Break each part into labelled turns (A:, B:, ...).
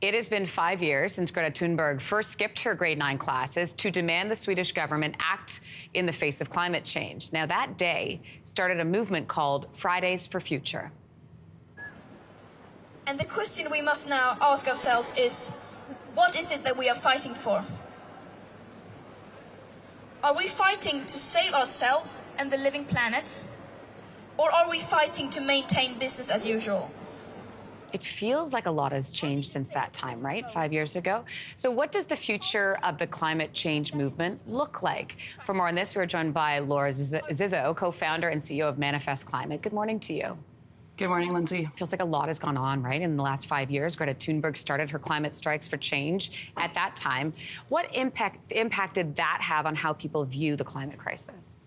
A: It has been 5 years since Greta Thunberg first skipped her grade 9 classes to demand the Swedish government act in the face of climate change. Now, that day started a movement called Fridays for Future.
B: And the question we must now ask ourselves is, what is it that we are fighting for? Are we fighting to save ourselves and the living planet? Or are we fighting to maintain business as usual?
A: It feels like a lot has changed since that time, right? 5 years ago. So what does the future of the climate change movement look like? For more on this, we're joined by Laura Zizzo, co-founder and CEO of Manifest Climate. Good morning to you.
C: Good morning, Lindsay.
A: Feels like a lot has gone on, right? In the last 5 years, Greta Thunberg started her climate strikes for change at that time. What impact did that have on how people view the climate crisis?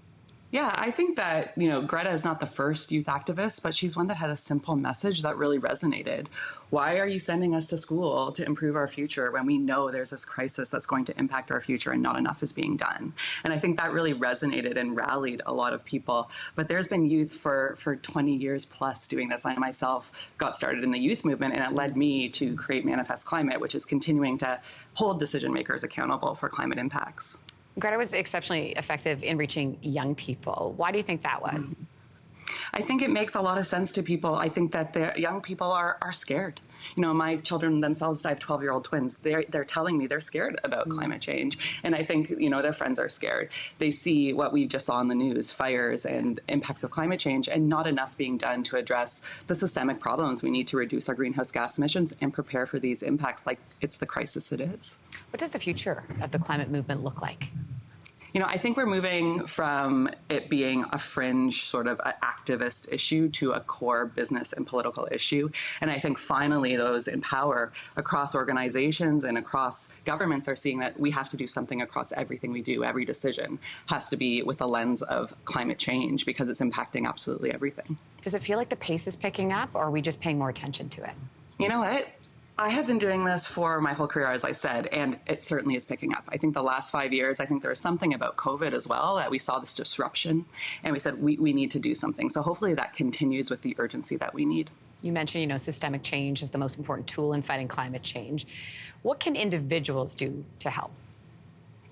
C: Yeah, I think that, Greta is not the first youth activist, but she's one that had a simple message that really resonated. Why are you sending us to school to improve our future when we know there's this crisis that's going to impact our future and not enough is being done? And I think that really resonated and rallied a lot of people. But there's been youth for 20 years plus doing this. I myself got started in the youth movement, and it led me to create Manifest Climate, which is continuing to hold decision makers accountable for climate impacts.
A: Greta was exceptionally effective in reaching young people. Why do you think that was?
C: I think it makes a lot of sense to people. I think that the young people are scared. My children themselves, I have 12-year-old twins. They're telling me they're scared about climate change. And I think, their friends are scared. They see what we just saw in the news, fires and impacts of climate change, and not enough being done to address the systemic problems. We need to reduce our greenhouse gas emissions and prepare for these impacts like it's the crisis it is.
A: What does the future of the climate movement look like?
C: I think we're moving from it being a fringe sort of activist issue to a core business and political issue. And I think finally those in power across organizations and across governments are seeing that we have to do something across everything we do. Every decision has to be with the lens of climate change because it's impacting absolutely everything.
A: Does it feel like the pace is picking up, or are we just paying more attention to it?
C: You know what? I have been doing this for my whole career, as I said, and it certainly is picking up. I think the last 5 years, I think there was something about COVID as well, that we saw this disruption, and we said we need to do something. So hopefully that continues with the urgency that we need.
A: You mentioned, systemic change is the most important tool in fighting climate change. What can individuals do to help?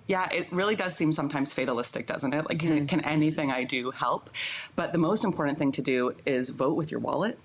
C: Yeah, it really does seem sometimes fatalistic, doesn't it? Like, can anything I do help? But the most important thing to do is vote with your wallet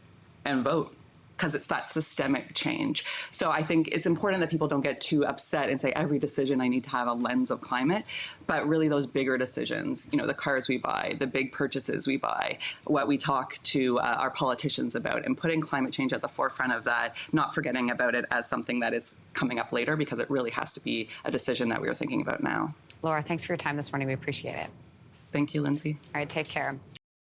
C: and vote, because it's that systemic change. So I think it's important that people don't get too upset and say every decision I need to have a lens of climate, but really those bigger decisions, the cars we buy, the big purchases we buy, what we talk to our politicians about, and putting climate change at the forefront of that, not forgetting about it as something that is coming up later, because it really has to be a decision that we are thinking about now.
A: Laura, thanks for your time this morning. We appreciate it.
C: Thank you, Lindsay.
A: All right, take care.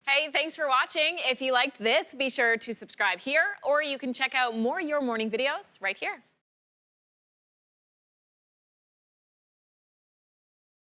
D: Hey, thanks for watching. If you liked this, be sure to subscribe here, or you can check out more Your Morning videos right here.